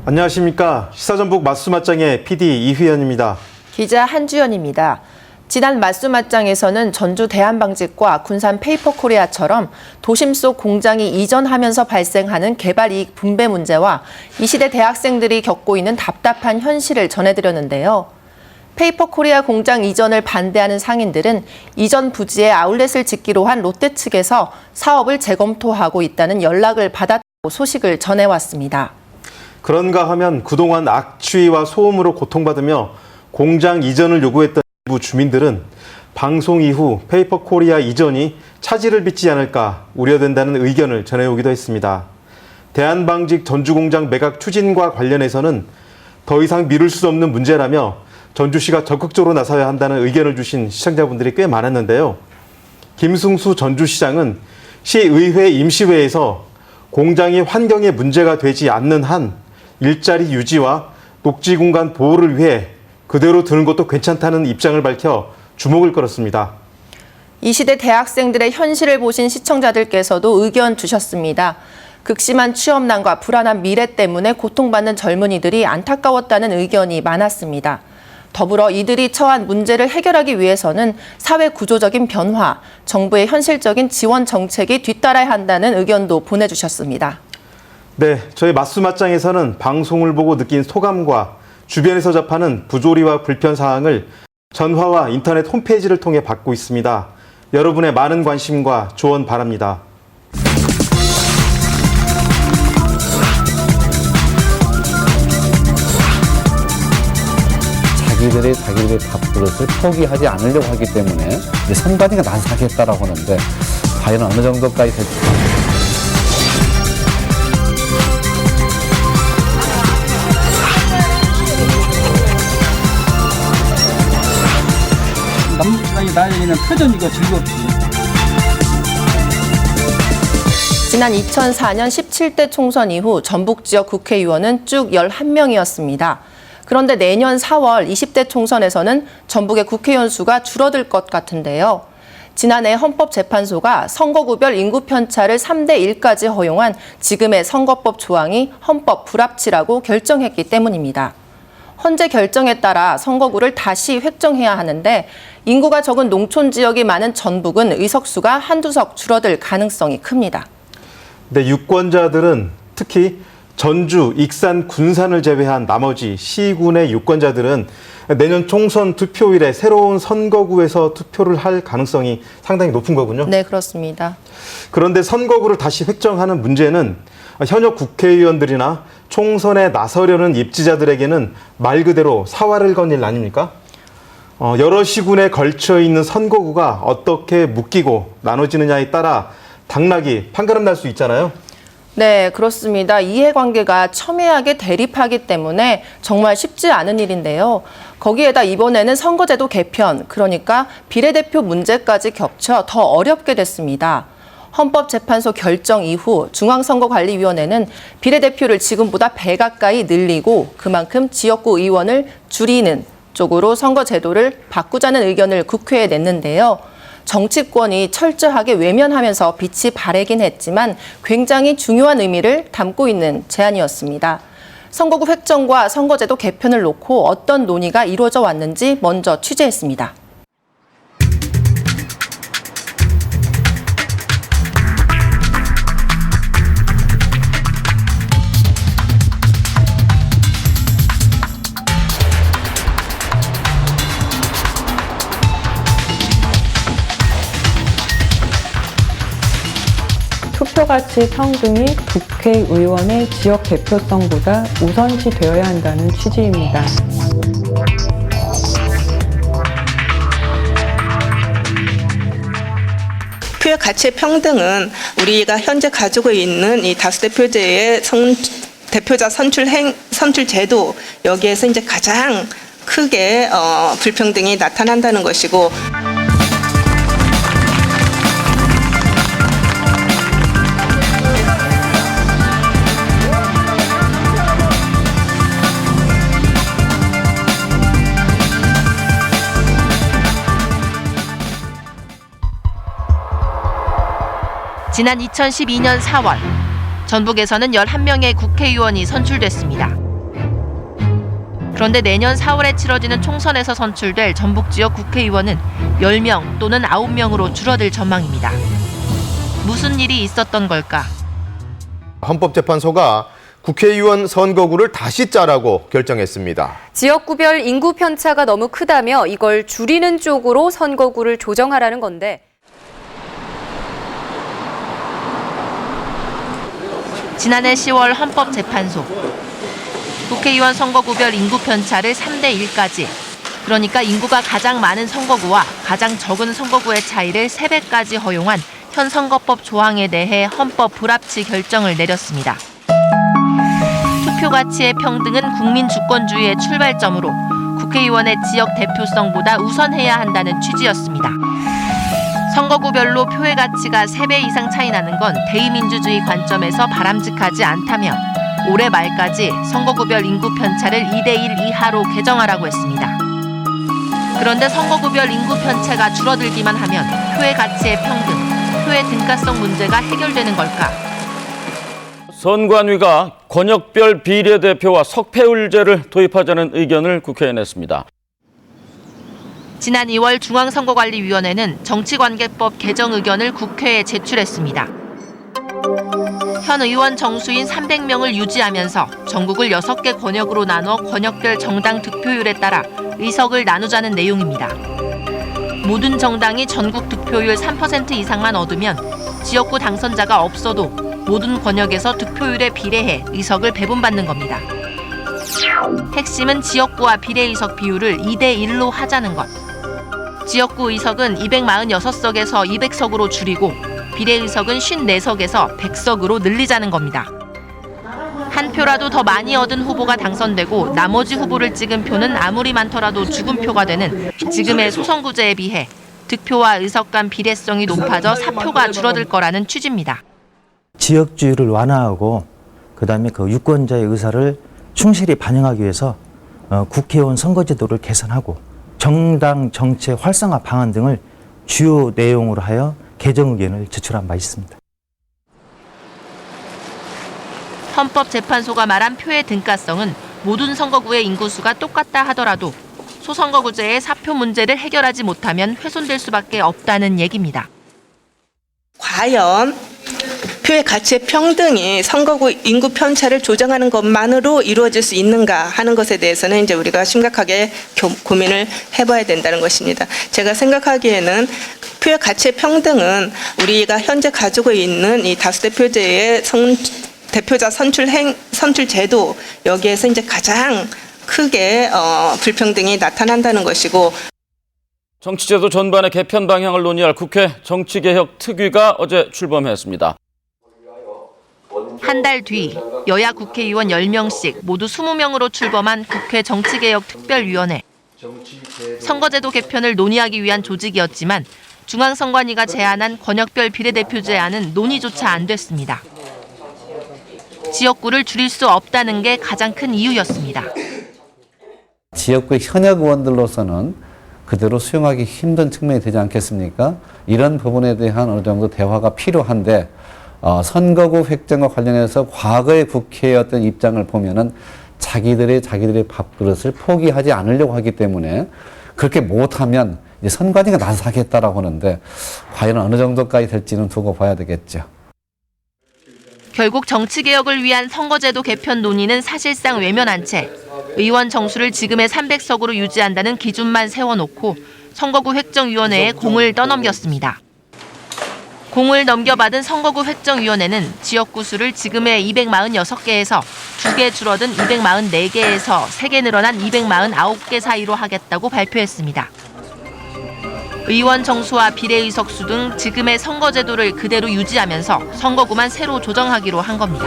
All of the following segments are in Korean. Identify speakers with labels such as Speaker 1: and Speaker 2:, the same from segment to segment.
Speaker 1: 안녕하십니까. 시사전북 맞수맞장의 PD 이휘연입니다.
Speaker 2: 기자 한주연입니다. 지난 맞수맞장에서는 전주 대한방직과 군산 페이퍼코리아처럼 도심 속 공장이 이전하면서 발생하는 개발이익 분배 문제와 이 시대 대학생들이 겪고 있는 답답한 현실을 전해드렸는데요. 페이퍼코리아 공장 이전을 반대하는 상인들은 이전 부지에 아울렛을 짓기로 한 롯데 측에서 사업을 재검토하고 있다는 연락을 받았다고 소식을 전해왔습니다.
Speaker 1: 그런가 하면 그동안 악취와 소음으로 고통받으며 공장 이전을 요구했던 일부 주민들은 방송 이후 페이퍼코리아 이전이 차질을 빚지 않을까 우려된다는 의견을 전해오기도 했습니다. 대한방직 전주공장 매각 추진과 관련해서는 더 이상 미룰 수 없는 문제라며 전주시가 적극적으로 나서야 한다는 의견을 주신 시청자분들이 꽤 많았는데요. 김승수 전주시장은 시의회 임시회에서 공장이 환경에 문제가 되지 않는 한 일자리 유지와 녹지 공간 보호를 위해 그대로 두는 것도 괜찮다는 입장을 밝혀 주목을 끌었습니다.
Speaker 2: 이 시대 대학생들의 현실을 보신 시청자들께서도 의견 주셨습니다. 극심한 취업난과 불안한 미래 때문에 고통받는 젊은이들이 안타까웠다는 의견이 많았습니다. 더불어 이들이 처한 문제를 해결하기 위해서는 사회 구조적인 변화, 정부의 현실적인 지원 정책이 뒤따라야 한다는 의견도 보내주셨습니다.
Speaker 1: 네, 저희 맞수맞장에서는 방송을 보고 느낀 소감과 주변에서 접하는 부조리와 불편 사항을 전화와 인터넷 홈페이지를 통해 받고 있습니다. 여러분의 많은 관심과 조언 바랍니다.
Speaker 3: 자기들의 밥그릇을 포기하지 않으려고 하기 때문에 선관위가 나서 하겠다라고 하는데 과연 어느 정도까지 될지.
Speaker 4: 남북한이 날리는 표정이가 즐겁지.
Speaker 2: 지난 2004년 17대 총선 이후 전북 지역 국회의원은 쭉 11명이었습니다. 그런데 내년 4월 20대 총선에서는 전북의 국회의원 수가 줄어들 것 같은데요. 지난해 헌법재판소가 선거구별 인구 편차를 3대 1까지 허용한 지금의 선거법 조항이 헌법 불합치라고 결정했기 때문입니다. 헌재 결정에 따라 선거구를 다시 획정해야 하는데 인구가 적은 농촌 지역이 많은 전북은 의석수가 한두 석 줄어들 가능성이 큽니다.
Speaker 1: 네, 유권자들은 특히 전주, 익산, 군산을 제외한 나머지 시군의 유권자들은 내년 총선 투표일에 새로운 선거구에서 투표를 할 가능성이 상당히 높은 거군요.
Speaker 2: 네, 그렇습니다.
Speaker 1: 그런데 선거구를 다시 획정하는 문제는 현역 국회의원들이나 총선에 나서려는 입지자들에게는 말 그대로 사활을 건 일 아닙니까? 여러 시군에 걸쳐 있는 선거구가 어떻게 묶이고 나눠지느냐에 따라 당락이 판가름 날 수 있잖아요.
Speaker 2: 네, 그렇습니다. 이해관계가 첨예하게 대립하기 때문에 정말 쉽지 않은 일인데요. 거기에다 이번에는 선거제도 개편, 그러니까 비례대표 문제까지 겹쳐 더 어렵게 됐습니다. 헌법재판소 결정 이후 중앙선거관리위원회는 비례대표를 지금보다 배 가까이 늘리고 그만큼 지역구 의원을 줄이는 쪽으로 선거제도를 바꾸자는 의견을 국회에 냈는데요. 정치권이 철저하게 외면하면서 빛이 바래긴 했지만 굉장히 중요한 의미를 담고 있는 제안이었습니다. 선거구 획정과 선거제도 개편을 놓고 어떤 논의가 이루어져 왔는지 먼저 취재했습니다.
Speaker 5: 투표가치 평등이 국회의원의 지역 대표성보다 우선시 되어야 한다는 취지입니다.
Speaker 6: 투표 가치의 평등은 우리가 현재 가지고 있는 이 다수대표제의 대표자 선출 제도, 여기에서 이제 가장 크게 불평등이 나타난다는 것이고,
Speaker 2: 지난 2012년 4월 전북에서는 11명의 국회의원이 선출됐습니다. 그런데 내년 4월에 치러지는 총선에서 선출될 전북 지역 국회의원은 10명 또는 9명으로 줄어들 전망입니다. 무슨 일이 있었던 걸까?
Speaker 7: 헌법재판소가 국회의원 선거구를 다시 짜라고 결정했습니다.
Speaker 8: 지역구별 인구 편차가 너무 크다며 이걸 줄이는 쪽으로 선거구를 조정하라는 건데
Speaker 2: 지난해 10월 헌법재판소 국회의원 선거구별 인구 편차를 3대1까지 그러니까 인구가 가장 많은 선거구와 가장 적은 선거구의 차이를 3배까지 허용한 현 선거법 조항에 대해 헌법 불합치 결정을 내렸습니다. 투표 가치의 평등은 국민 주권주의의 출발점으로 국회의원의 지역 대표성보다 우선해야 한다는 취지였습니다. 선거구별로 표의 가치가 3배 이상 차이 나는 건 대의민주주의 관점에서 바람직하지 않다며 올해 말까지 선거구별 인구 편차를 2대1 이하로 개정하라고 했습니다. 그런데 선거구별 인구 편차가 줄어들기만 하면 표의 가치의 평등, 표의 등가성 문제가 해결되는 걸까?
Speaker 9: 선관위가 권역별 비례대표와 석패율제를 도입하자는 의견을 국회에 냈습니다.
Speaker 2: 지난 2월 중앙선거관리위원회는 정치관계법 개정 의견을 국회에 제출했습니다. 현 의원 정수인 300명을 유지하면서 전국을 6개 권역으로 나눠 권역별 정당 득표율에 따라 의석을 나누자는 내용입니다. 모든 정당이 전국 득표율 3% 이상만 얻으면 지역구 당선자가 없어도 모든 권역에서 득표율에 비례해 의석을 배분받는 겁니다. 핵심은 지역구와 비례의석 비율을 2대1로 하자는 것. 지역구 의석은 246석에서 200석으로 줄이고 비례의석은 54석에서 100석으로 늘리자는 겁니다. 한 표라도 더 많이 얻은 후보가 당선되고 나머지 후보를 찍은 표는 아무리 많더라도 죽은 표가 되는 지금의 소선구제에 비해 득표와 의석 간 비례성이 높아져 사표가 줄어들 거라는 취지입니다.
Speaker 10: 지역주의를 완화하고 그다음에 그 유권자의 의사를 충실히 반영하기 위해서 국회의원 선거제도를 개선하고 정당 정책 활성화 방안 등을 주요 내용으로 하여 개정 의견을 제출한 바 있습니다.
Speaker 2: 헌법재판소가 말한 표의 등가성은 모든 선거구의 인구수가 똑같다 하더라도 소선거구제의 사표 문제를 해결하지 못하면 훼손될 수밖에 없다는 얘기입니다.
Speaker 6: 과연 표의 가치의 평등이 선거구 인구 편차를 조정하는 것만으로 이루어질 수 있는가 하는 것에 대해서는 이제 우리가 심각하게 고민을 해봐야 된다는 것입니다. 제가 생각하기에는 표의 가치의 평등은 우리가 현재 가지고 있는 이 다수대표제의 대표자 선출 제도 여기에서 이제 가장 크게 불평등이 나타난다는 것이고
Speaker 9: 정치제도 전반의 개편 방향을 논의할 국회 정치개혁 특위가 어제 출범했습니다.
Speaker 2: 한 달 뒤 여야 국회의원 10명씩 모두 20명으로 출범한 국회 정치개혁 특별위원회. 선거제도 개편을 논의하기 위한 조직이었지만 중앙선관위가 제안한 권역별 비례대표제안은 논의조차 안 됐습니다. 지역구를 줄일 수 없다는 게 가장 큰 이유였습니다.
Speaker 3: 지역구의 현역 의원들로서는 그대로 수용하기 힘든 측면이 되지 않겠습니까? 이런 부분에 대한 어느 정도 대화가 필요한데 선거구 획정과 관련해서 과거의 국회의 어떤 입장을 보면은 자기들의 밥그릇을 포기하지 않으려고 하기 때문에 그렇게 못하면 이제 선관위가 나서 하겠다라고 하는데 과연 어느 정도까지 될지는 두고 봐야 되겠죠.
Speaker 2: 결국 정치개혁을 위한 선거제도 개편 논의는 사실상 외면한 채 의원 정수를 지금의 300석으로 유지한다는 기준만 세워놓고 선거구 획정위원회에 공을 떠넘겼습니다. 공을 넘겨받은 선거구 획정위원회는 지역구 수를 지금의 246개에서 2개 줄어든 244개에서 3개 늘어난 249개 사이로 하겠다고 발표했습니다. 의원 정수와 비례의석 수 등 지금의 선거제도를 그대로 유지하면서 선거구만 새로 조정하기로 한 겁니다.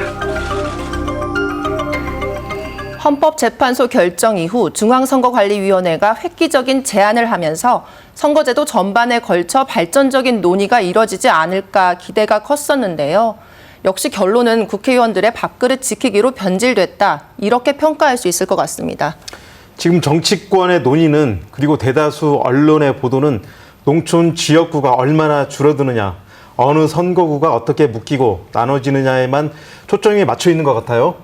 Speaker 2: 헌법재판소 결정 이후 중앙선거관리위원회가 획기적인 제안을 하면서 선거제도 전반에 걸쳐 발전적인 논의가 이뤄지지 않을까 기대가 컸었는데요. 역시 결론은 국회의원들의 밥그릇 지키기로 변질됐다. 이렇게 평가할 수 있을 것 같습니다.
Speaker 1: 지금 정치권의 논의는 그리고 대다수 언론의 보도는 농촌 지역구가 얼마나 줄어드느냐, 어느 선거구가 어떻게 묶이고 나눠지느냐에만 초점이 맞춰 있는 것 같아요.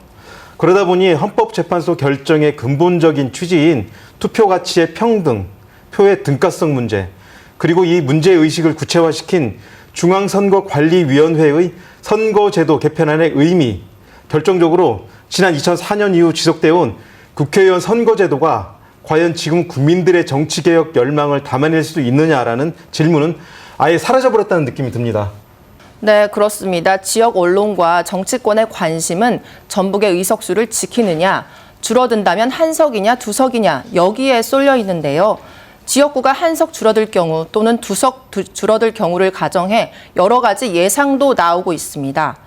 Speaker 1: 그러다 보니 헌법재판소 결정의 근본적인 취지인 투표 가치의 평등, 표의 등가성 문제, 그리고 이 문제의식을 구체화시킨 중앙선거관리위원회의 선거제도 개편안의 의미, 결정적으로 지난 2004년 이후 지속되어 온 국회의원 선거제도가 과연 지금 국민들의 정치개혁 열망을 담아낼 수 있느냐라는 질문은 아예 사라져버렸다는 느낌이 듭니다.
Speaker 2: 네, 그렇습니다. 지역 언론과 정치권의 관심은 전북의 의석수를 지키느냐, 줄어든다면 한 석이냐 두 석이냐 여기에 쏠려 있는데요. 지역구가 한 석 줄어들 경우 또는 두 석 줄어들 경우를 가정해 여러 가지 예상도 나오고 있습니다.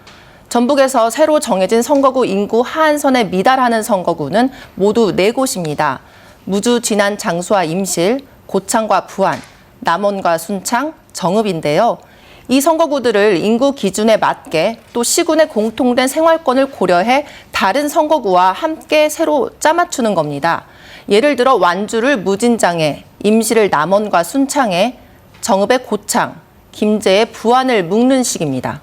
Speaker 2: 전북에서 새로 정해진 선거구 인구 하한선에 미달하는 선거구는 모두 4곳입니다. 무주, 진안, 장수와 임실, 고창과 부안, 남원과 순창, 정읍인데요. 이 선거구들을 인구 기준에 맞게 또 시군의 공통된 생활권을 고려해 다른 선거구와 함께 새로 짜맞추는 겁니다. 예를 들어 완주를 무진장에, 임실을 남원과 순창에, 정읍의 고창, 김제의 부안을 묶는 식입니다.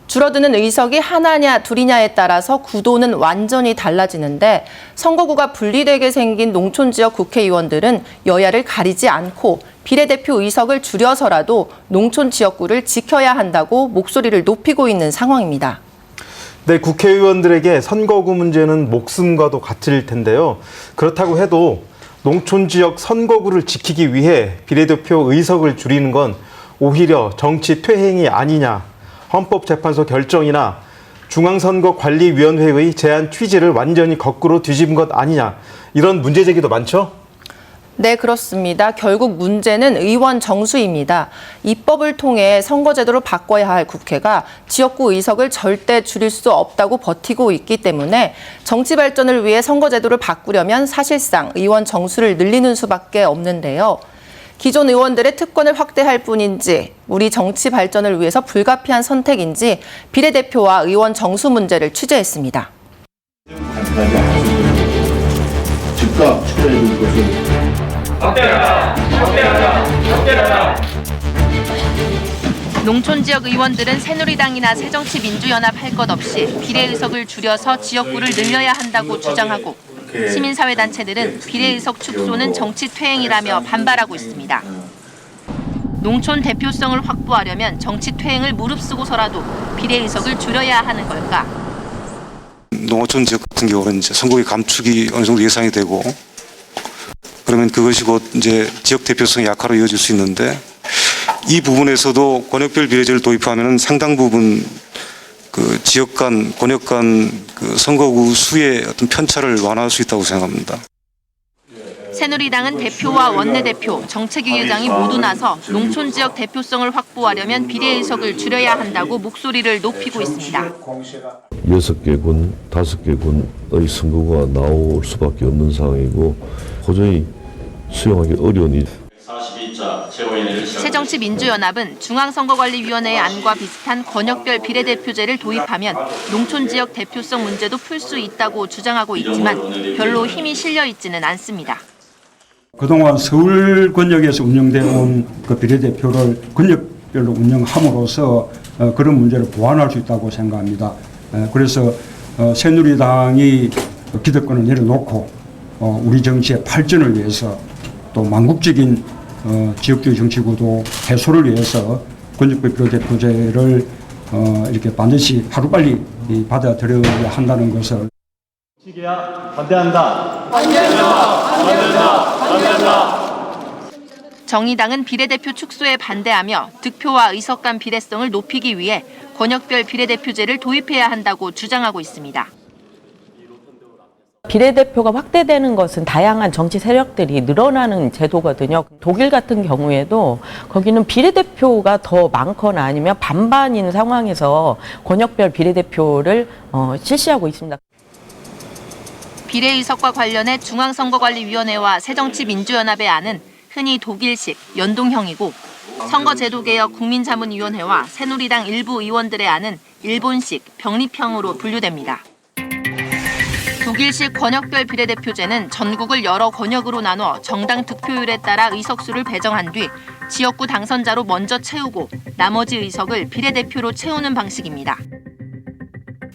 Speaker 2: 줄어드는 의석이 하나냐 둘이냐에 따라서 구도는 완전히 달라지는데 선거구가 분리되게 생긴 농촌 지역 국회의원들은 여야를 가리지 않고 비례대표 의석을 줄여서라도 농촌 지역구를 지켜야 한다고 목소리를 높이고 있는 상황입니다.
Speaker 1: 네, 국회의원들에게 선거구 문제는 목숨과도 같을 텐데요. 그렇다고 해도 농촌 지역 선거구를 지키기 위해 비례대표 의석을 줄이는 건 오히려 정치 퇴행이 아니냐. 헌법재판소 결정이나 중앙선거관리위원회의 제안 취지를 완전히 거꾸로 뒤집은 것 아니냐. 이런 문제 제기도 많죠?
Speaker 2: 네, 그렇습니다. 결국 문제는 의원 정수입니다. 입법을 통해 선거제도를 바꿔야 할 국회가 지역구 의석을 절대 줄일 수 없다고 버티고 있기 때문에 정치 발전을 위해 선거제도를 바꾸려면 사실상 의원 정수를 늘리는 수밖에 없는데요. 기존 의원들의 특권을 확대할 뿐인지 우리 정치 발전을 위해서 불가피한 선택인지 비례대표와 의원 정수 문제를 취재했습니다.
Speaker 11: 즉각 처리해야 될 것을 확대하라.
Speaker 2: 농촌 지역 의원들은 새누리당이나 새정치민주연합 할 것 없이 비례의석을 줄여서 지역구를 늘려야 한다고 주장하고 시민사회단체들은 비례의석 축소는 정치 퇴행이라며 반발하고 있습니다. 농촌 대표성을 확보하려면 정치 퇴행을 무릅쓰고서라도 비례의석을 줄여야 하는 걸까?
Speaker 12: 농어촌 지역 같은 경우는 이제 선거의 감축이 어느 정도 예상이 되고 그러면 그것이 곧 이제 지역 대표성의 약화로 이어질 수 있는데 이 부분에서도 권역별 비례제를 도입하면 상당 부분 그 지역 간, 권역 간 그 선거구 수의 어떤 편차를 완화할 수 있다고 생각합니다.
Speaker 2: 새누리당은 대표와 원내대표, 정책위 의장이 모두 나서 농촌 지역 대표성을 확보하려면 비례의석을 줄여야 한다고 목소리를 높이고 있습니다.
Speaker 11: 6개군, 5개군의 선거가 나올 수밖에 없는 상황이고 도저히 수용하기 어려운 일.
Speaker 2: 새정치민주연합은 중앙선거관리위원회의 안과 비슷한 권역별 비례대표제를 도입하면 농촌 지역 대표성 문제도 풀 수 있다고 주장하고 있지만 별로 힘이 실려 있지는 않습니다.
Speaker 4: 그동안 서울 권역에서 운영되어 온 그 비례대표를 권역별로 운영함으로써 그런 문제를 보완할 수 있다고 생각합니다. 그래서 새누리당이 기득권을 내려놓고 우리 정치의 발전을 위해서 또 망국적인 지역주의 정치구도 해소를 위해서 권역별 비례대표제를 이렇게 반드시 하루빨리 받아들여야 한다는 것을
Speaker 11: 반대한다.
Speaker 2: 정의당은 비례대표 축소에 반대하며 득표와 의석 간 비례성을 높이기 위해 권역별 비례대표제를 도입해야 한다고 주장하고 있습니다.
Speaker 5: 비례대표가 확대되는 것은 다양한 정치 세력들이 늘어나는 제도거든요. 독일 같은 경우에도 거기는 비례대표가 더 많거나 아니면 반반인 상황에서 권역별 비례대표를 실시하고 있습니다.
Speaker 2: 비례의석과 관련해 중앙선거관리위원회와 새정치민주연합의 안은 흔히 독일식, 연동형이고 선거제도개혁 국민자문위원회와 새누리당 일부 의원들의 안은 일본식, 병립형으로 분류됩니다. 독일식 권역별 비례대표제는 전국을 여러 권역으로 나눠 정당 득표율에 따라 의석수를 배정한 뒤 지역구 당선자로 먼저 채우고 나머지 의석을 비례대표로 채우는 방식입니다.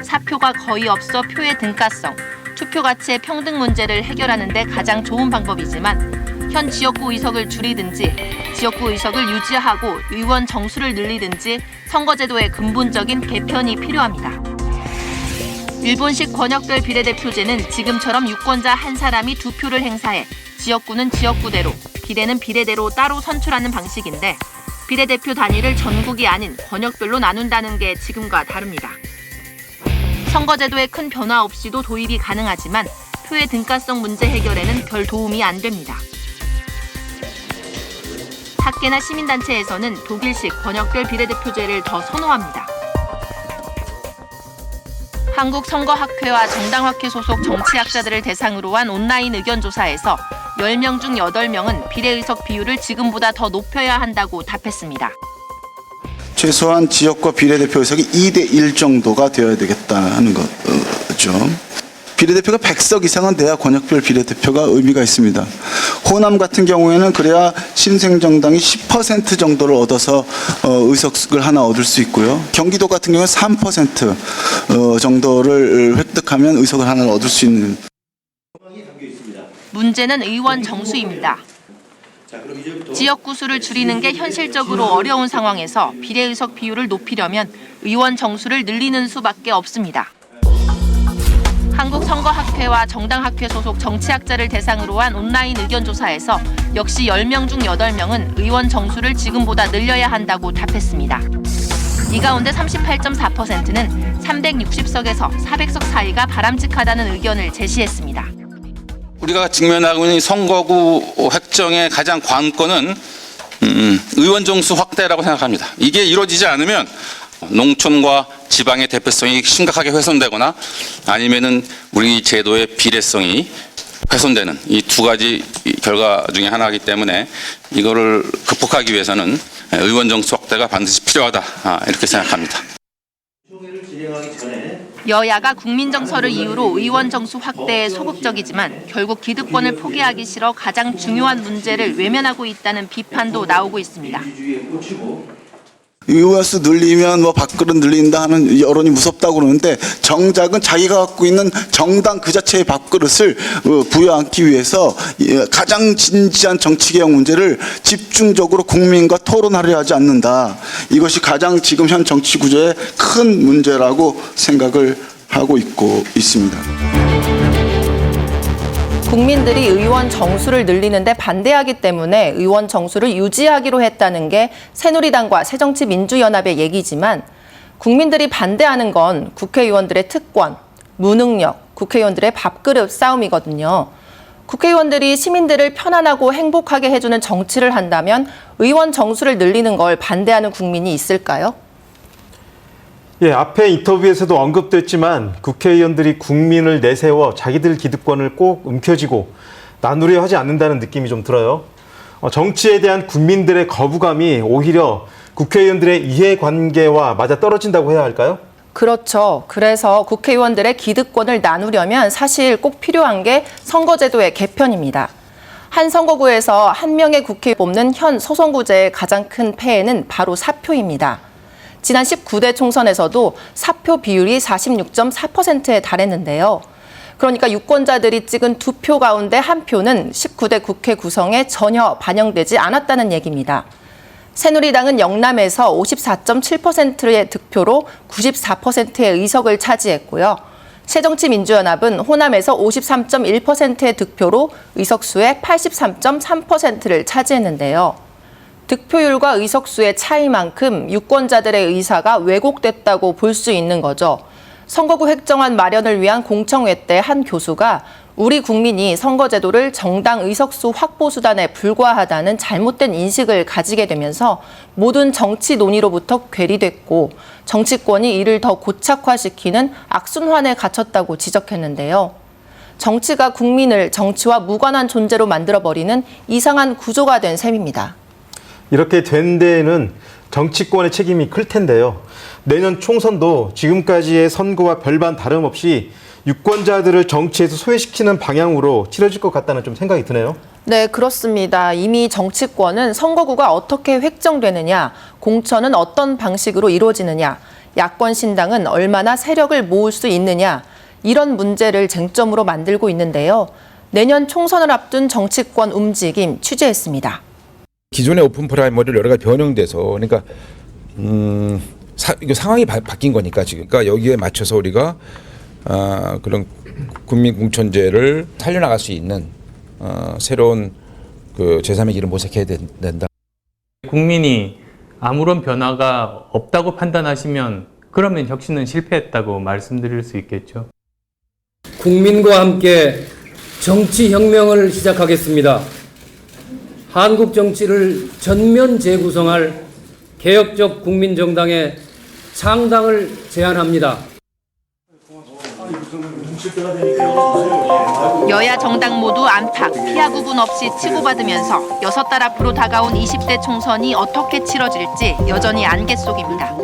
Speaker 2: 사표가 거의 없어 표의 등가성, 투표 가치의 평등 문제를 해결하는 데 가장 좋은 방법이지만 현 지역구 의석을 줄이든지 지역구 의석을 유지하고 의원 정수를 늘리든지 선거제도의 근본적인 개편이 필요합니다. 일본식 권역별 비례대표제는 지금처럼 유권자 한 사람이 두 표를 행사해 지역구는 지역구대로, 비례는 비례대로 따로 선출하는 방식인데 비례대표 단위를 전국이 아닌 권역별로 나눈다는 게 지금과 다릅니다. 선거제도에 큰 변화 없이도 도입이 가능하지만 표의 등가성 문제 해결에는 별 도움이 안 됩니다. 학계나 시민단체에서는 독일식 권역별 비례대표제를 더 선호합니다. 한국선거학회와 정당학회 소속 정치학자들을 대상으로 한 온라인 의견조사에서 10명 중 8명은 비례의석 비율을 지금보다 더 높여야 한다고 답했습니다.
Speaker 13: 최소한 지역과 비례대표 의석이 2대1 정도가 되어야 되겠다는 거죠. 비례대표가 100석 이상은 돼야 권역별 비례대표가 의미가 있습니다. 호남 같은 경우에는 그래야 신생정당이 10% 정도를 얻어서 의석을 하나 얻을 수 있고요. 경기도 같은 경우는 3% 정도를 획득하면 의석을 하나 얻을 수 있는.
Speaker 2: 문제는 의원 정수입니다. 지역구 수를 줄이는 게 현실적으로 어려운 상황에서 비례의석 비율을 높이려면 의원 정수를 늘리는 수밖에 없습니다. 한국선거학회와 정당학회 소속 정치학자를 대상으로 한 온라인 의견조사에서 역시 10명 중 8명은 의원 정수를 지금보다 늘려야 한다고 답했습니다. 이 가운데 38.4%는 360석에서 400석 사이가 바람직하다는 의견을 제시했습니다.
Speaker 14: 우리가 직면하고 있는 선거구 획정의 가장 관건은 의원 정수 확대라고 생각합니다. 이게 이루어지지 않으면 농촌과 지방의 대표성이 심각하게 훼손되거나 아니면은 우리 제도의 비례성이 훼손되는 이 두 가지 결과 중에 하나이기 때문에 이거를 극복하기 위해서는 의원 정수 확대가 반드시 필요하다 이렇게 생각합니다.
Speaker 2: 여야가 국민정서를 이유로 의원 정수 확대에 소극적이지만 결국 기득권을 포기하기 싫어 가장 중요한 문제를 외면하고 있다는 비판도 나오고 있습니다.
Speaker 13: 의원수 늘리면 뭐 밥그릇 늘린다 하는 여론이 무섭다고 그러는데 정작은 자기가 갖고 있는 정당 그 자체의 밥그릇을 부여안기 위해서 가장 진지한 정치개혁 문제를 집중적으로 국민과 토론하려 하지 않는다. 이것이 가장 지금 현 정치 구조의 큰 문제라고 생각을 하고 있습니다.
Speaker 2: 국민들이 의원 정수를 늘리는데 반대하기 때문에 의원 정수를 유지하기로 했다는 게 새누리당과 새정치민주연합의 얘기지만 국민들이 반대하는 건 국회의원들의 특권, 무능력, 국회의원들의 밥그릇 싸움이거든요. 국회의원들이 시민들을 편안하고 행복하게 해주는 정치를 한다면 의원 정수를 늘리는 걸 반대하는 국민이 있을까요?
Speaker 1: 예, 앞에 인터뷰에서도 언급됐지만 국회의원들이 국민을 내세워 자기들 기득권을 꼭 움켜쥐고 나누려 하지 않는다는 느낌이 좀 들어요. 정치에 대한 국민들의 거부감이 오히려 국회의원들의 이해관계와 맞아떨어진다고 해야 할까요?
Speaker 2: 그렇죠. 그래서 국회의원들의 기득권을 나누려면 사실 꼭 필요한 게 선거제도의 개편입니다. 한 선거구에서 한 명의 국회의원 뽑는 현 소선구제의 가장 큰 폐해는 바로 사표입니다. 지난 19대 총선에서도 사표 비율이 46.4%에 달했는데요. 그러니까 유권자들이 찍은 2표 가운데 1표는 19대 국회 구성에 전혀 반영되지 않았다는 얘기입니다. 새누리당은 영남에서 54.7%의 득표로 94%의 의석을 차지했고요. 새정치민주연합은 호남에서 53.1%의 득표로 의석수의 83.3%를 차지했는데요. 득표율과 의석수의 차이만큼 유권자들의 의사가 왜곡됐다고 볼 수 있는 거죠. 선거구 획정안 마련을 위한 공청회 때 한 교수가 우리 국민이 선거제도를 정당 의석수 확보 수단에 불과하다는 잘못된 인식을 가지게 되면서 모든 정치 논의로부터 괴리됐고 정치권이 이를 더 고착화시키는 악순환에 갇혔다고 지적했는데요. 정치가 국민을 정치와 무관한 존재로 만들어버리는 이상한 구조가 된 셈입니다.
Speaker 1: 이렇게 된 데에는 정치권의 책임이 클 텐데요. 내년 총선도 지금까지의 선거와 별반 다름없이 유권자들을 정치에서 소외시키는 방향으로 치러질 것 같다는 좀 생각이 드네요.
Speaker 2: 네, 그렇습니다. 이미 정치권은 선거구가 어떻게 획정되느냐, 공천은 어떤 방식으로 이루어지느냐, 야권 신당은 얼마나 세력을 모을 수 있느냐, 이런 문제를 쟁점으로 만들고 있는데요. 내년 총선을 앞둔 정치권 움직임 취재했습니다.
Speaker 15: 기존의 오픈 프라이머리를 여러 가지 변형돼서, 그러니까 이게 상황이 바뀐 거니까 지금, 그러니까 여기에 맞춰서 우리가 그런 국민 공천제를 살려나갈 수 있는 새로운 그 제3의 길을 모색해야 된다.
Speaker 16: 국민이 아무런 변화가 없다고 판단하시면 그러면 혁신은 실패했다고 말씀드릴 수 있겠죠.
Speaker 17: 국민과 함께 정치혁명을 시작하겠습니다. 한국 정치를 전면 재구성할 개혁적 국민정당의 창당을 제안합니다.
Speaker 2: 여야 정당 모두 안팎, 피하 구분 없이 치고받으면서 6달 앞으로 다가온 20대 총선이 어떻게 치러질지 여전히 안개 속입니다.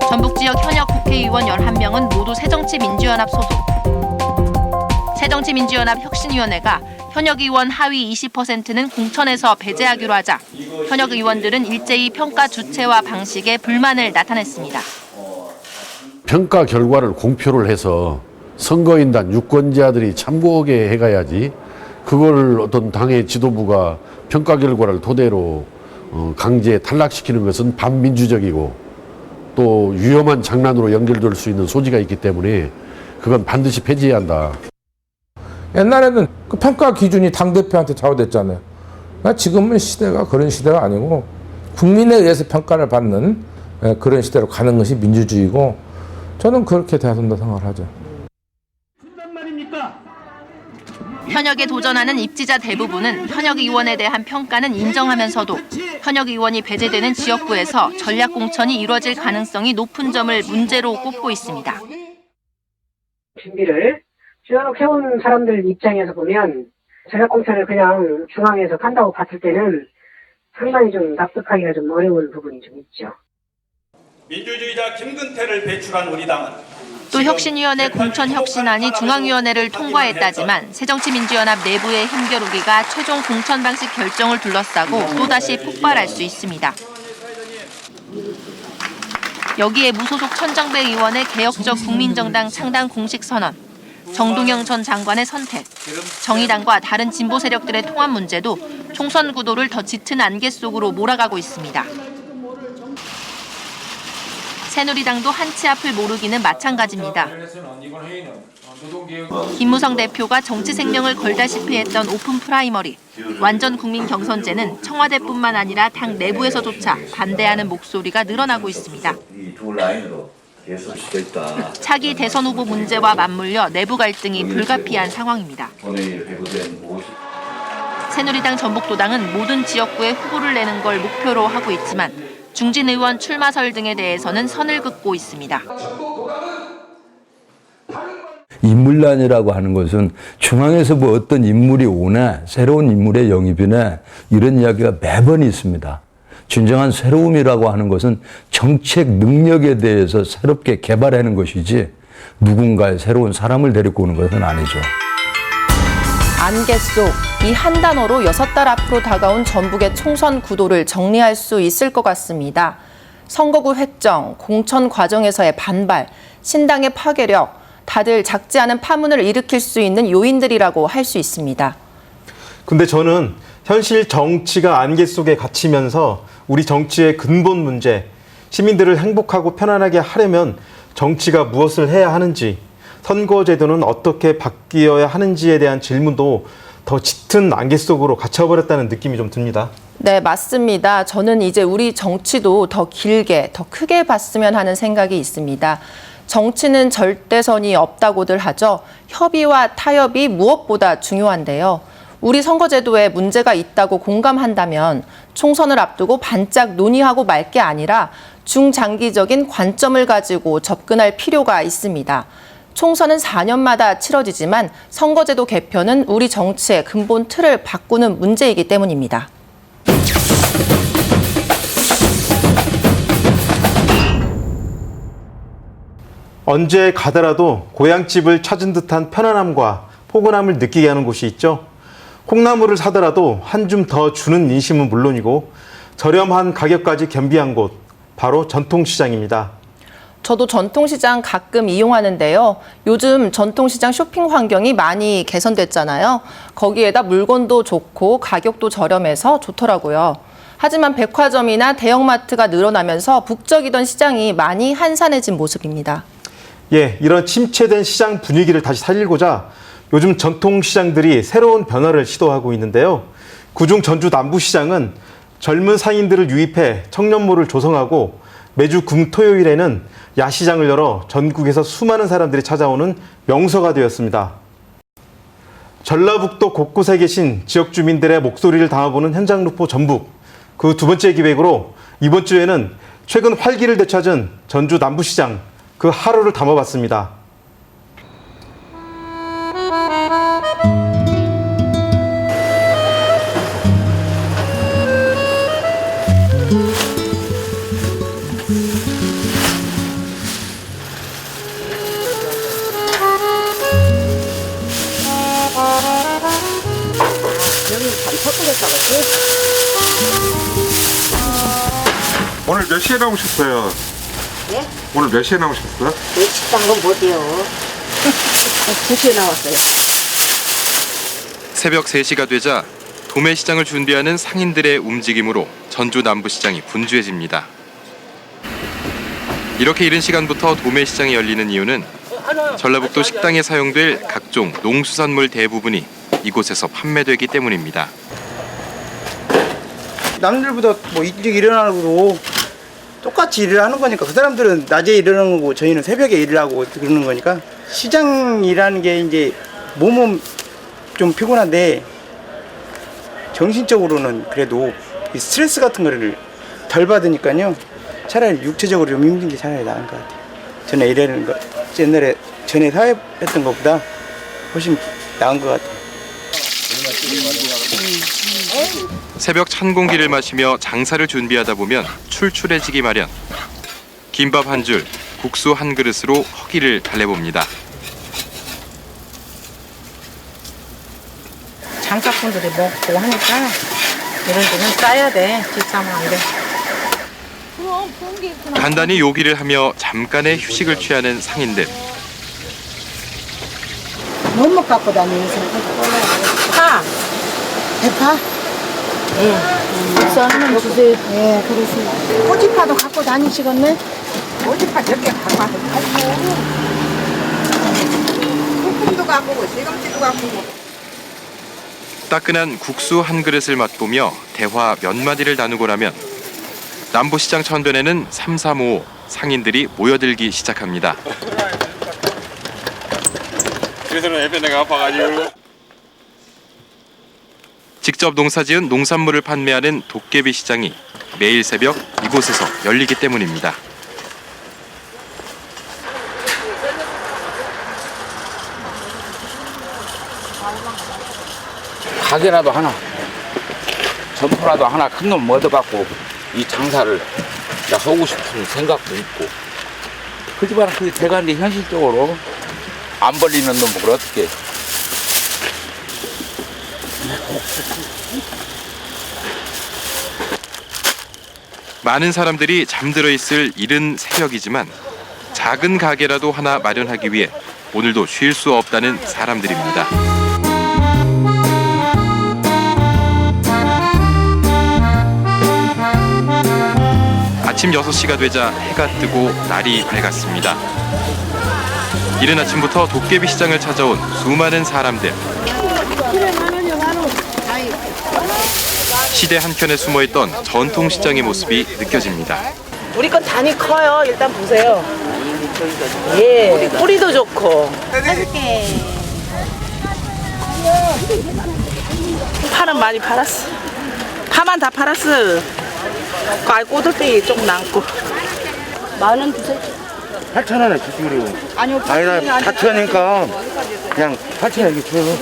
Speaker 2: 전북 지역 현역 국회의원 11명은 모두 새정치민주연합 소속. 새정치민주연합 혁신위원회가 현역 의원 하위 20%는 공천에서 배제하기로 하자 현역 의원들은 일제히 평가 주체와 방식에 불만을 나타냈습니다.
Speaker 11: 평가 결과를 공표를 해서 선거인단 유권자들이 참고하게 해가야지, 그걸 어떤 당의 지도부가 평가 결과를 토대로 강제 탈락시키는 것은 반민주적이고 또 위험한 장난으로 연결될 수 있는 소지가 있기 때문에 그건 반드시 폐지해야 한다.
Speaker 18: 옛날에는 그 평가 기준이 당대표한테 좌우됐잖아요. 지금은 시대가 그런 시대가 아니고 국민에 의해서 평가를 받는 그런 시대로 가는 것이 민주주의고, 저는 그렇게 돼야 된다고 생각을 하죠.
Speaker 2: 현역에 도전하는 입지자 대부분은 현역 의원에 대한 평가는 인정하면서도 현역 의원이 배제되는 지역구에서 전략 공천이 이루어질 가능성이 높은 점을 문제로 꼽고 있습니다.
Speaker 19: 준비를 쭉 해온 사람들 입장에서 보면 전략 공천을 그냥 중앙에서 간다고 봤을 때는 상당히 좀 납득하기가 좀 어려운 부분이 좀 있죠.
Speaker 20: 민주주의자 김근태를 배출한 우리 당은
Speaker 2: 또 혁신위원회 공천혁신안이 중앙위원회를 통과했다지만 새정치민주연합 내부의 힘겨루기가 최종 공천 방식 결정을 둘러싸고 또다시 폭발할 수 있습니다. 여기에 무소속 천정배 의원의 개혁적 국민정당 창당 공식 선언, 정동영 전 장관의 선택, 정의당과 다른 진보 세력들의 통합 문제도 총선 구도를 더 짙은 안개 속으로 몰아가고 있습니다. 새누리당도 한치 앞을 모르기는 마찬가지입니다. 김무성 대표가 정치 생명을 걸다시피 했던 오픈 프라이머리, 완전 국민 경선제는 청와대뿐만 아니라 당 내부에서조차 반대하는 목소리가 늘어나고 있습니다. 차기 대선 후보 문제와 맞물려 내부 갈등이 불가피한 상황입니다. 새누리당 전북도당은 모든 지역구에 후보를 내는 걸 목표로 하고 있지만 중진 의원 출마설 등에 대해서는 선을 긋고 있습니다.
Speaker 21: 인물난이라고 하는 것은 중앙에서 뭐 어떤 인물이 오나 새로운 인물의 영입이나 이런 이야기가 매번 있습니다. 진정한 새로움이라고 하는 것은 정책 능력에 대해서 새롭게 개발하는 것이지 누군가의 새로운 사람을 데리고 오는 것은 아니죠.
Speaker 2: 안개 속 이 한 단어로 6달 앞으로 다가온 전북의 총선 구도를 정리할 수 있을 것 같습니다. 선거구 획정, 공천 과정에서의 반발, 신당의 파괴력, 다들 작지 않은 파문을 일으킬 수 있는 요인들이라고 할 수 있습니다.
Speaker 1: 근데 저는 현실 정치가 안개 속에 갇히면서 우리 정치의 근본 문제, 시민들을 행복하고 편안하게 하려면 정치가 무엇을 해야 하는지, 선거제도는 어떻게 바뀌어야 하는지에 대한 질문도 더 짙은 안개 속으로 갇혀버렸다는 느낌이 좀 듭니다.
Speaker 2: 네, 맞습니다. 저는 이제 우리 정치도 더 길게, 더 크게 봤으면 하는 생각이 있습니다. 정치는 절대선이 없다고들 하죠. 협의와 타협이 무엇보다 중요한데요. 우리 선거제도에 문제가 있다고 공감한다면 총선을 앞두고 반짝 논의하고 말 게 아니라 중장기적인 관점을 가지고 접근할 필요가 있습니다. 총선은 4년마다 치러지지만 선거제도 개편은 우리 정치의 근본 틀을 바꾸는 문제이기 때문입니다.
Speaker 1: 언제 가더라도 고향집을 찾은 듯한 편안함과 포근함을 느끼게 하는 곳이 있죠. 콩나물을 사더라도 한 줌 더 주는 인심은 물론이고 저렴한 가격까지 겸비한 곳, 바로 전통시장입니다.
Speaker 2: 저도 전통시장 가끔 이용하는데요. 요즘 전통시장 쇼핑 환경이 많이 개선됐잖아요. 거기에다 물건도 좋고 가격도 저렴해서 좋더라고요. 하지만 백화점이나 대형마트가 늘어나면서 북적이던 시장이 많이 한산해진 모습입니다.
Speaker 1: 예, 이런 침체된 시장 분위기를 다시 살리고자 요즘 전통시장들이 새로운 변화를 시도하고 있는데요. 그중 전주 남부시장은 젊은 상인들을 유입해 청년몰을 조성하고 매주 금토요일에는 야시장을 열어 전국에서 수많은 사람들이 찾아오는 명소가 되었습니다. 전라북도 곳곳에 계신 지역 주민들의 목소리를 담아보는 현장 루포 전북. 그 두 번째 기획으로 이번 주에는 최근 활기를 되찾은 전주 남부시장 그 하루를 담아봤습니다.
Speaker 7: 오늘 몇 시에 나오셨어요?
Speaker 22: 예?
Speaker 7: 오늘 몇 시에 나오셨어요?
Speaker 22: 식당 건 못해요. 2시에 나왔어요.
Speaker 23: 새벽 3시가 되자 도매시장을 준비하는 상인들의 움직임으로 전주 남부시장이 분주해집니다. 이렇게 이른 시간부터 도매시장이 열리는 이유는 전라북도 식당에 사용될 각종 농수산물 대부분이 이곳에서 판매되기 때문입니다.
Speaker 24: 남들보다 뭐 일찍 일어나고 똑같이 일을 하는 거니까 그 사람들은 낮에 일하는 거고 저희는 새벽에 일을 하고 그러는 거니까 시장이라는 게 이제 몸은 좀 피곤한데 정신적으로는 그래도 이 스트레스 같은 거를 덜 받으니까요 차라리 육체적으로 좀 힘든 게 차라리 나은 것 같아요. 전에 일하는 거 옛날에 전에 사회했던 것보다 훨씬 나은 것 같아요.
Speaker 23: 새벽 찬 공기를 마시며 장사를 준비하다 보면 출출해지기 마련. 김밥 한 줄, 국수 한 그릇으로 허기를 달래봅니다.
Speaker 25: 장사꾼들이 먹고 하니까 이런 데는 싸야 돼. 비싸면 안 돼.
Speaker 23: 간단히 요기를 하며 잠깐의 휴식을 취하는 상인들.
Speaker 22: 뭐뭐 갖고 다니면서 파. 대파? 예. 국수 하나만 주세요. 예, 그렇습니다. 꼬지파도 갖고 다니시겠네? 꼬지파 몇 개 갖고 와서 팔고. 볶음도 갖고 오고, 시금치도 갖고 오고.
Speaker 23: 따끈한 국수 한 그릇을 맛보며 대화 몇 마디를 나누고 나면 남부시장 천변에는 삼삼오오 상인들이 모여들기 시작합니다.
Speaker 7: 그래서는 애배 내가 아파가지고.
Speaker 23: 직접 농사지은 농산물을 판매하는 도깨비 시장이 매일 새벽 이곳에서 열리기 때문입니다.
Speaker 26: 가게라도 하나, 점포라도 하나 큰 놈 얻어갖고 이 장사를 하고 싶은 생각도 있고 그렇지만 그게 대간데 현실적으로 안 벌리는 놈을 어떻게
Speaker 23: 많은 사람들이 잠들어 있을 이른 새벽이지만 작은 가게라도 하나 마련하기 위해 오늘도 쉴 수 없다는 사람들입니다. 아침 6시가 되자 해가 뜨고 날이 밝았습니다. 이른 아침부터 도깨비 시장을 찾아온 수많은 사람들. 시대 한켠에 숨어있던 전통시장의 모습이 느껴집니다.
Speaker 5: 우리 건 단이 커요. 일단 보세요. 예, 뿌리도 좋고. 파는 많이 팔았어. 파만 다 팔았어. 아, 꼬들빼기 조금 남고.
Speaker 22: 10,000원 주세요.
Speaker 24: 8,000원에 주시고.
Speaker 22: 아니요,
Speaker 24: 아니다, 4,000원이니까 그냥 8,000원 이렇게 줘요.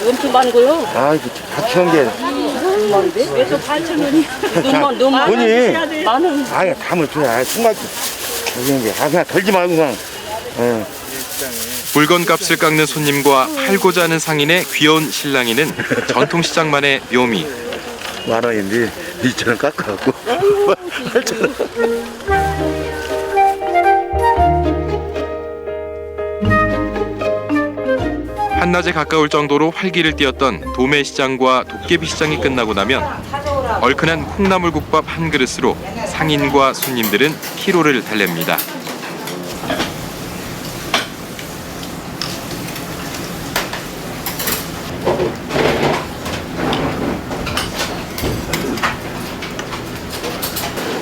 Speaker 22: 엄청 많은 거요?
Speaker 24: 아, 이거 4,000개.
Speaker 22: 왜또 8,000원이? 너무
Speaker 24: 돈이
Speaker 22: 많은.
Speaker 24: 아예 담을 줘야 순간 그냥 덜지 말고 그냥. 예.
Speaker 23: 물건값을 깎는 손님과 팔고자 하는 상인의 귀여운 실랑이는 전통시장만의 묘미.
Speaker 3: 10,000원인데 2,000원 깎아갖고 8,000원.
Speaker 23: 한낮에 가까울 정도로 활기를 띠었던 도매시장과 도깨비시장이 끝나고 나면 얼큰한 콩나물국밥 한 그릇으로 상인과 손님들은 피로를 달랩니다.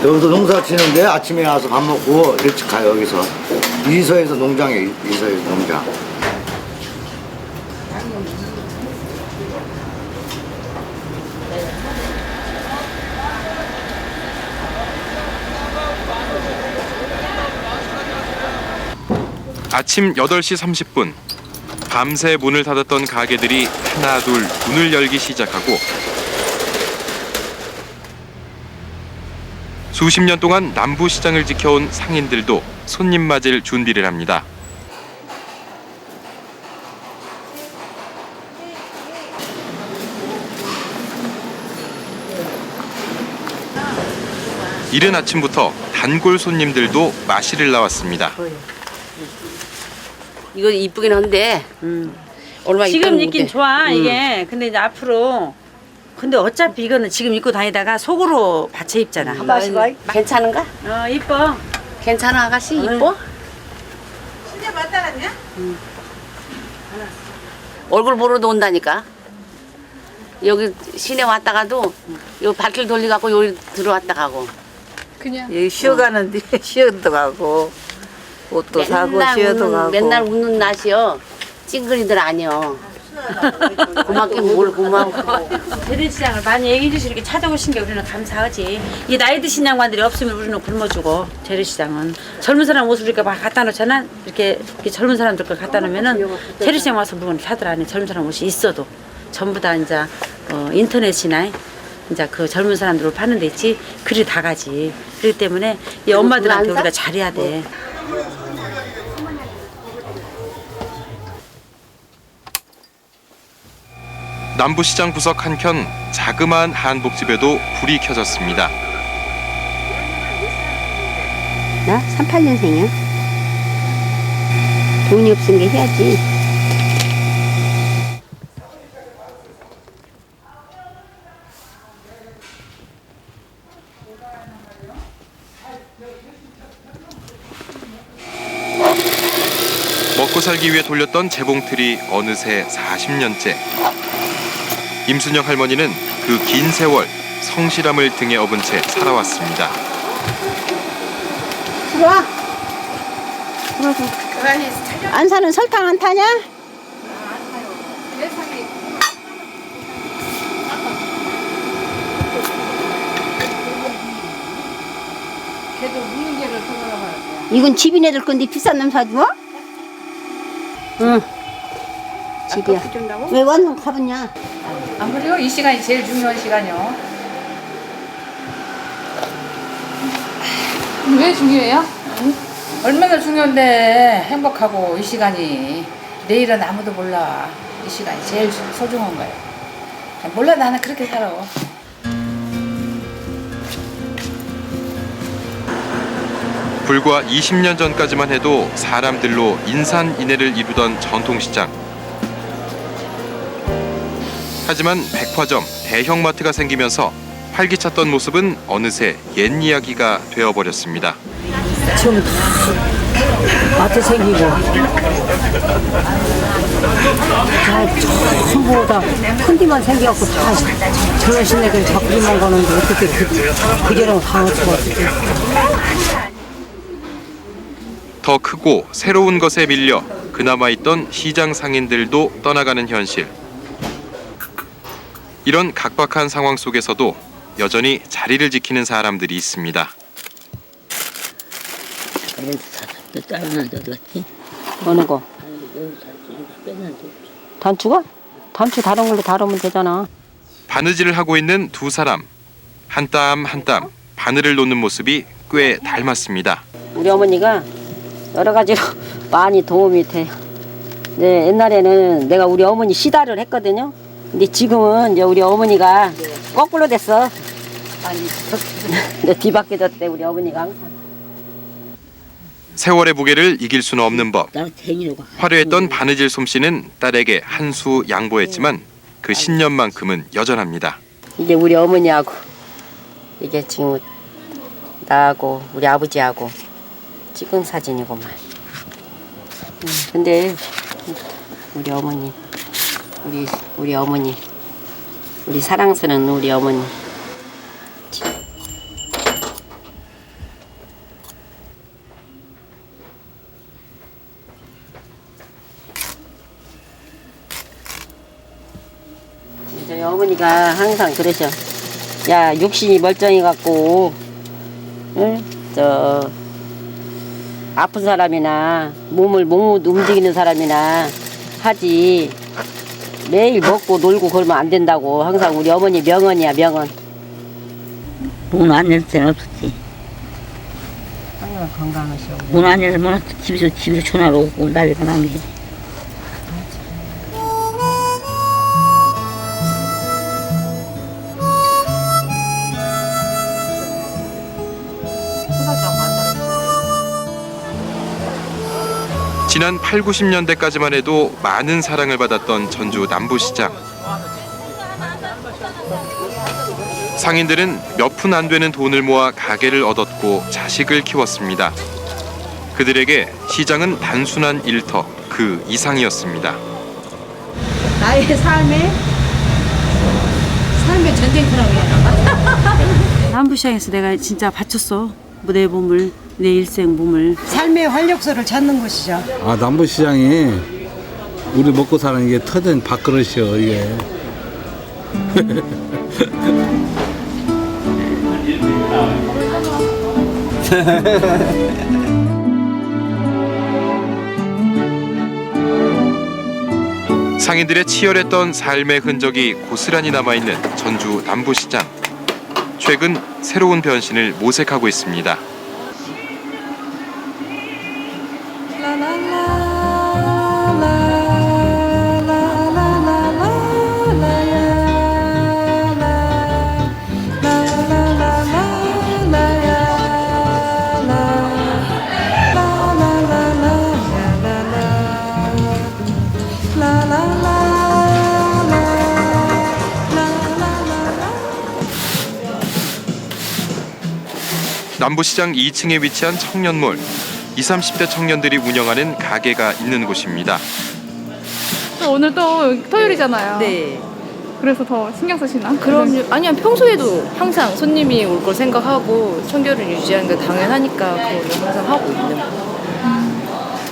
Speaker 3: 여기서 농사 치는데 아침에 와서 밥 먹고 일찍 가요. 여기서 이서에서 농장에 이서에서 농장.
Speaker 23: 아침 8시 30분 밤새 문을 닫았던 가게들이 하나 둘 문을 열기 시작하고 수십 년 동안 남부시장을 지켜온 상인들도 손님 맞을 준비를 합니다. 이른 아침부터 단골 손님들도 마시를 나왔습니다.
Speaker 6: 이거 이쁘긴 한데 얼마
Speaker 25: 지금 입긴 좋아 이게. 근데 이제 앞으로 근데 어차피 이거는 지금 입고 다니다가 속으로 받쳐 입잖아.
Speaker 6: 괜찮은가?
Speaker 25: 이뻐.
Speaker 6: 괜찮아 아가씨 이뻐?
Speaker 25: 진짜 맞다랐냐?
Speaker 6: 얼굴 보러도 온다니까. 여기 시내 왔다가도 여기 발길 돌려갖고 여기 들어왔다 가고.
Speaker 25: 그냥
Speaker 6: 여기
Speaker 25: 쉬어가는데 쉬어도 가고 옷도 사고 쉬어도 가고.
Speaker 6: 맨날 웃는 낯이요. 찡그리들 아니요. 고맙긴 뭘 고마워.
Speaker 25: 재래시장을 많이 얘기해 주시고 이렇게 찾아오신 게 우리는 감사하지. 이 나이 드신 양반들이 없으면 우리는 굶어주고. 재래시장은 젊은 사람 옷을 이렇게 막 갖다 놓잖아. 이렇게 젊은 사람들 걸 갖다 놓으면은 재래시장 와서 물건을 사들 안 해. 젊은 사람 옷이 있어도 전부 다 이제 인터넷이나 이제 그 젊은 사람들 옷 파는 데 있지. 그리 다 가지. 그렇기 때문에 이 엄마들한테 우리가 잘해야 돼.
Speaker 23: 남부시장 구석 한켠 자그마한 한복집에도 불이 켜졌습니다.
Speaker 6: 나 38년생이야. 돈이 없은 게 해야지.
Speaker 23: 먹고 살기 위해 돌렸던 재봉틀이 어느새 40년째. 임순영 할머니는 그 긴 세월 성실함을 등에 업은 채 살아왔습니다.
Speaker 6: 들어와. 안 사는 설탕 안 타냐? 이건 집이네들 건데 비싼 놈 사주어? 응. 집이야. 왜 완전 가봤냐?
Speaker 25: 안 그래요? 이 시간이 제일 중요한 시간이요. 왜 중요해요? 응? 얼마나 중요한데 행복하고 이 시간이. 내일은 아무도 몰라. 이 시간이 제일 소중한 거예요. 몰라 나는 그렇게 살아.
Speaker 23: 불과 20년 전까지만 해도 사람들로 인산인해를 이루던 전통시장. 하지만 백화점, 대형마트가 생기면서 활기찼던 모습은 어느새 옛 이야기가 되어버렸습니다.
Speaker 25: 지금 마트 생기고 전부다 큰 데만 생겨갖고 다 저런 시내들 자꾸만 가는데 어떻게 그게랑 다 수가 어떻게.
Speaker 23: 더 크고 새로운 것에 밀려 그나마 있던 시장 상인들도 떠나가는 현실. 이런 각박한 상황 속에서도 여전히 자리를 지키는 사람들이 있습니다.
Speaker 6: 어느 거? 단추가? 단추 다른 걸로 다루면 되잖아.
Speaker 23: 바느질을 하고 있는 두 사람. 한 땀 한 땀 바늘을 놓는 모습이 꽤 닮았습니다.
Speaker 6: 우리 어머니가 여러 가지로 많이 도움이 돼. 네, 옛날에는 내가 우리 어머니 시다를 했거든요.
Speaker 4: 근데 지금은 이제 우리 어머니가 거꾸로 됐어. 뒤바뀌어졌대 우리 어머니가 항상.
Speaker 23: 세월의 무게를 이길 수는 없는 법. 화려했던 바느질 솜씨는 딸에게 한 수 양보했지만 그 신념만큼은 여전합니다.
Speaker 4: 이게 우리 어머니하고 이게 지금 나하고 우리 아버지하고 찍은 사진이구만. 근데 우리 어머니, 우리 어머니, 우리 사랑스러운 우리 어머니. 저희 어머니가 항상 그러셔. 야, 육신이 멀쩡해 갖고, 응? 아픈 사람이나 몸을 움직이는 사람이나 하지. 매일 먹고 놀고 그러면 안 된다고. 항상 우리 어머니 명언이야, 명언.
Speaker 25: 문 안 열 때는 없었지.
Speaker 4: 항상 건강하시고.
Speaker 25: 문 안 열면 집에서 전화로 오고 나비가 나는 게.
Speaker 23: 지난 8, 90년대까지만 해도 많은 사랑을 받았던 전주 남부시장. 상인들은 몇 푼 안 되는 돈을 모아 가게를 얻었고 자식을 키웠습니다. 그들에게 시장은 단순한 일터 그 이상이었습니다.
Speaker 22: 나의 삶의 전쟁터라고
Speaker 25: 남부시장에서 내가 진짜 바쳤어. 내 몸을, 내 일생 몸을.
Speaker 22: 삶의 활력소를 찾는 곳이죠.
Speaker 8: 아, 남부시장이 우리 먹고 사는 게 터진 밥그릇이요, 이게.
Speaker 23: 상인들의 치열했던 삶의 흔적이 고스란히 남아있는 전주 남부시장. 최근 새로운 변신을 모색하고 있습니다. 남부시장 2층에 위치한 청년몰. 20, 30대 청년들이 운영하는 가게가 있는 곳입니다.
Speaker 9: 오늘 또 토요일이잖아요.
Speaker 2: 네.
Speaker 9: 그래서 더 신경 쓰시나?
Speaker 2: 그럼요. 아니요, 평소에도 항상 손님이 올 걸 생각하고 청결을 유지하는 게 당연하니까 그걸 항상 하고 있는 거.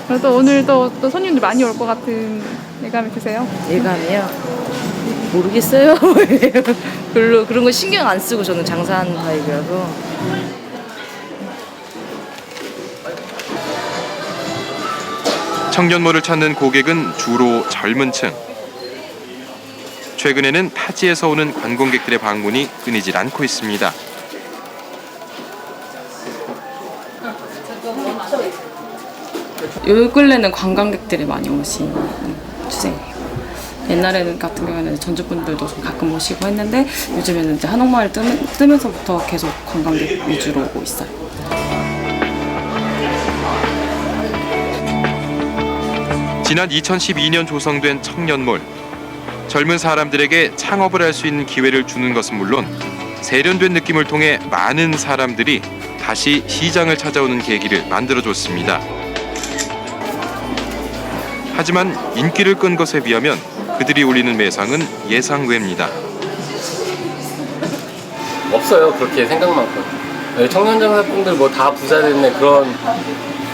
Speaker 9: 그래도 오늘 또 손님들 많이 올 것 같은 예감이 드세요?
Speaker 2: 예감이요? 모르겠어요. 별로 그런 거 신경 안 쓰고 저는 장사하는 타입이라서.
Speaker 23: 청년몰을 찾는 고객은 주로 젊은 층. 최근에는 타지에서 오는 관광객들의 방문이 끊이질 않고 있습니다.
Speaker 10: 요 근래는 관광객들이 많이 오시는 추세예요. 옛날에는 같은 경우에는 전주 분들도 좀 가끔 오시고 했는데 요즘에는 이제 한옥마을 뜨면서부터 계속 관광객 위주로 오고 있어요.
Speaker 23: 지난 2012년 조성된 청년몰. 젊은 사람들에게 창업을 할 수 있는 기회를 주는 것은 물론 세련된 느낌을 통해 많은 사람들이 다시 시장을 찾아오는 계기를 만들어줬습니다. 하지만 인기를 끈 것에 비하면 그들이 올리는 매상은 예상 외입니다.
Speaker 12: 없어요, 그렇게 생각만큼. 청년 장사꾼들 뭐 다 부자 됐네 그런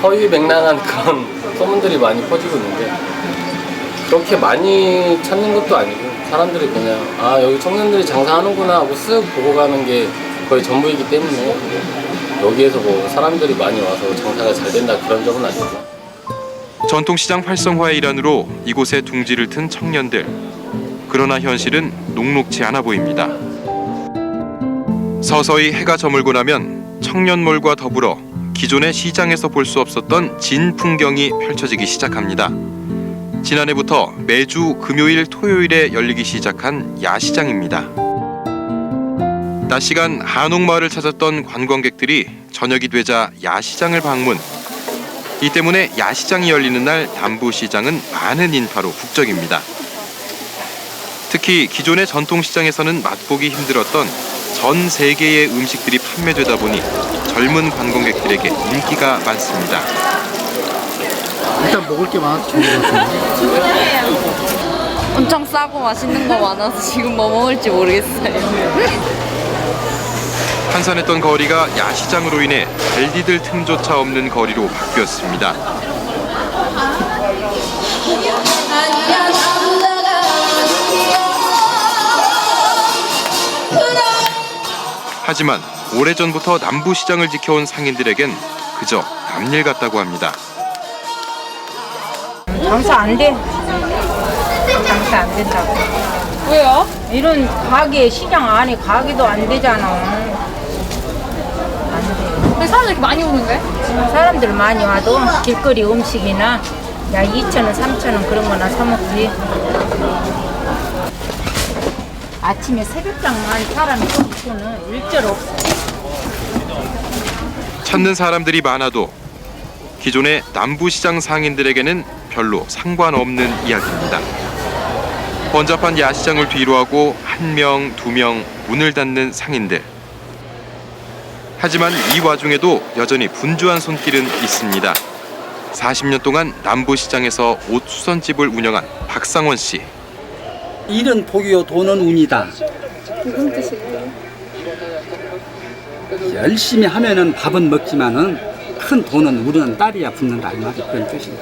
Speaker 12: 허위맹랑한 그런 소문들이 많이 퍼지고 있는데 그렇게 많이 찾는 것도 아니고 사람들이 그냥 아 여기 청년들이 장사하는구나 하고 쓱 보고 가는 게 거의 전부이기 때문에 여기에서 뭐 사람들이 많이 와서 장사가 잘 된다 그런 점은 아니고.
Speaker 23: 전통시장 활성화의 일환으로 이곳에 둥지를 튼 청년들. 그러나 현실은 녹록지 않아 보입니다. 서서히 해가 저물고 나면 청년몰과 더불어 기존의 시장에서 볼 수 없었던 진 풍경이 펼쳐지기 시작합니다. 지난해부터 매주 금요일, 토요일에 열리기 시작한 야시장입니다. 낮 시간 한옥마을을 찾았던 관광객들이 저녁이 되자 야시장을 방문. 이 때문에 야시장이 열리는 날 남부시장은 많은 인파로 북적입니다. 특히 기존의 전통시장에서는 맛보기 힘들었던 전 세계의 음식들이 판매되다 보니 젊은 관광객들에게 인기가 많습니다.
Speaker 11: 일단 먹을 게 많아서 좋은 것 같아요.
Speaker 9: 엄청 싸고 맛있는 거 많아서 지금 뭐 먹을지 모르겠어요.
Speaker 23: 한산했던 거리가 야시장으로 인해 발 디딜 틈조차 없는 거리로 바뀌었습니다. 하지만 오래전부터 남부시장을 지켜온 상인들에겐 그저 남일 같다고 합니다.
Speaker 13: 장사 안 돼. 장사 안 된다고.
Speaker 9: 왜요?
Speaker 13: 이런 가게, 시장 안에 가게도 안 되잖아. 안 돼.
Speaker 9: 왜 사람들 이렇게 많이 오는데?
Speaker 13: 사람들 많이 와도 길거리 음식이나 2,000원, 3,000원 그런 거나 사 먹지. 아침에 새벽장만 사람이 좀 있고는 일절 없어.
Speaker 23: 찾는 사람들이 많아도 기존의 남부시장 상인들에게는 별로 상관없는 이야기입니다. 번잡한 야시장을 뒤로하고 1명, 2명 문을 닫는 상인들. 하지만 이 와중에도 여전히 분주한 손길은 있습니다. 40년 동안 남부시장에서 옷 수선집을 운영한 박상원 씨.
Speaker 14: 일은 복이요 돈은 운이다.
Speaker 9: 무슨 뜻이에요?
Speaker 14: 열심히 하면은 밥은 먹지만은 큰 돈은 우리는 딸이야 붙는다 이 말이 그런 뜻이다.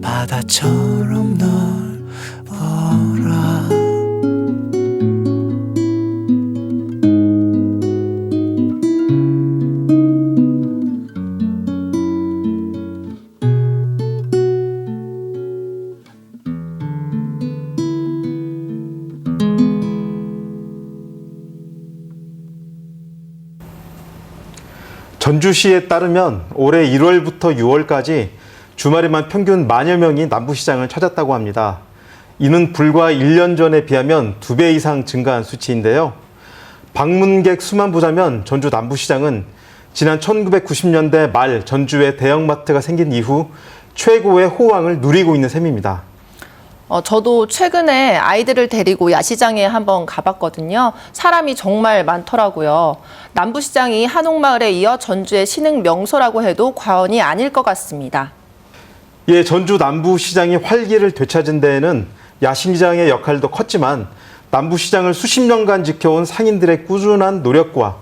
Speaker 15: 바다처럼 넓어라.
Speaker 1: 전주시에 따르면 올해 1월부터 6월까지 주말에만 평균 10,000여 명이 남부시장을 찾았다고 합니다. 이는 불과 1년 전에 비하면 2배 이상 증가한 수치인데요. 방문객 수만 보자면 전주 남부시장은 지난 1990년대 말 전주에 대형마트가 생긴 이후 최고의 호황을 누리고 있는 셈입니다.
Speaker 2: 저도 최근에 아이들을 데리고 야시장에 한번 가봤거든요. 사람이 정말 많더라고요. 남부시장이 한옥마을에 이어 전주의 신흥 명소라고 해도 과언이 아닐 것 같습니다.
Speaker 1: 예, 전주 남부시장이 활기를 되찾은 데에는 야시장의 역할도 컸지만 남부시장을 수십 년간 지켜온 상인들의 꾸준한 노력과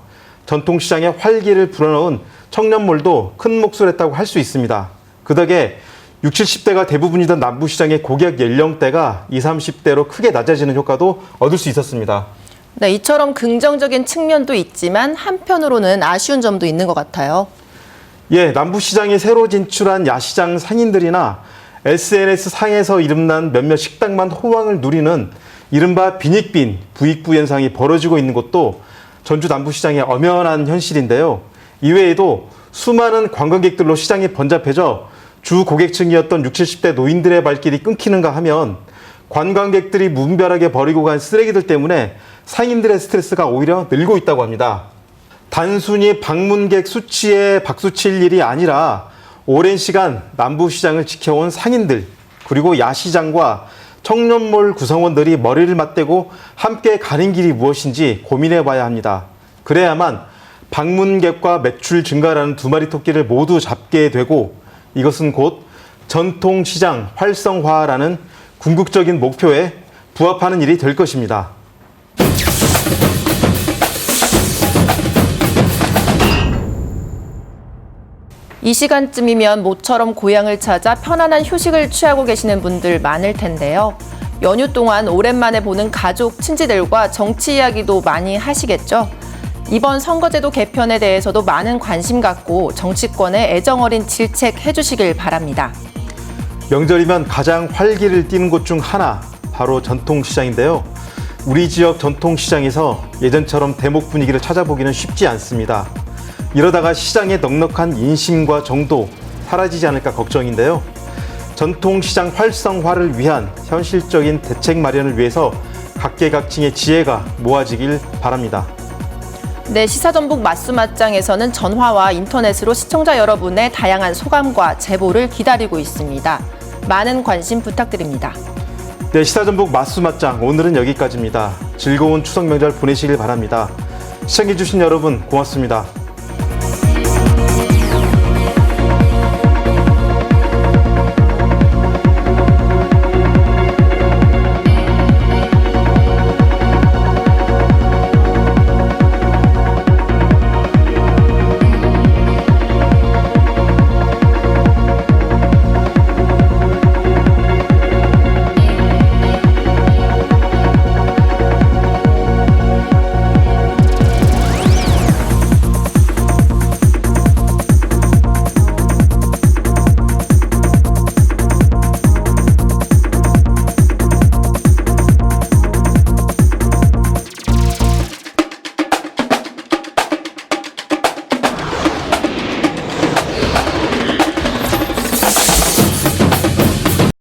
Speaker 1: 전통시장의 활기를 불어넣은 청년몰도 큰 몫을 했다고 할 수 있습니다. 그 덕에 60, 70대가 대부분이던 남부시장의 고객 연령대가 20, 30대로 크게 낮아지는 효과도 얻을 수 있었습니다.
Speaker 2: 네, 이처럼 긍정적인 측면도 있지만 한편으로는 아쉬운 점도 있는 것 같아요.
Speaker 1: 예, 남부시장에 새로 진출한 야시장 상인들이나 SNS 상에서 이름난 몇몇 식당만 호황을 누리는 이른바 빈익빈, 부익부 현상이 벌어지고 있는 것도 전주 남부시장의 엄연한 현실인데요. 이외에도 수많은 관광객들로 시장이 번잡해져 주 고객층이었던 60, 70대 노인들의 발길이 끊기는가 하면 관광객들이 무분별하게 버리고 간 쓰레기들 때문에 상인들의 스트레스가 오히려 늘고 있다고 합니다. 단순히 방문객 수치에 박수칠 일이 아니라 오랜 시간 남부시장을 지켜온 상인들, 그리고 야시장과 청년몰 구성원들이 머리를 맞대고 함께 가는 길이 무엇인지 고민해 봐야 합니다. 그래야만 방문객과 매출 증가라는 두 마리 토끼를 모두 잡게 되고, 이것은 곧 전통시장 활성화라는 궁극적인 목표에 부합하는 일이 될 것입니다.
Speaker 2: 이 시간쯤이면 모처럼 고향을 찾아 편안한 휴식을 취하고 계시는 분들 많을 텐데요. 연휴 동안 오랜만에 보는 가족, 친지들과 정치 이야기도 많이 하시겠죠? 이번 선거제도 개편에 대해서도 많은 관심 갖고 정치권에 애정어린 질책해 주시길 바랍니다.
Speaker 1: 명절이면 가장 활기를 띠는 곳 중 하나, 바로 전통시장인데요. 우리 지역 전통시장에서 예전처럼 대목 분위기를 찾아보기는 쉽지 않습니다. 이러다가 시장의 넉넉한 인심과 정도 사라지지 않을까 걱정인데요. 전통시장 활성화를 위한 현실적인 대책 마련을 위해서 각계각층의 지혜가 모아지길 바랍니다.
Speaker 2: 네, 시사전북 맛수맛장에서는 전화와 인터넷으로 시청자 여러분의 다양한 소감과 제보를 기다리고 있습니다. 많은 관심 부탁드립니다.
Speaker 1: 네, 시사전북 맛수맛장 오늘은 여기까지입니다. 즐거운 추석 명절 보내시길 바랍니다. 시청해주신 여러분 고맙습니다.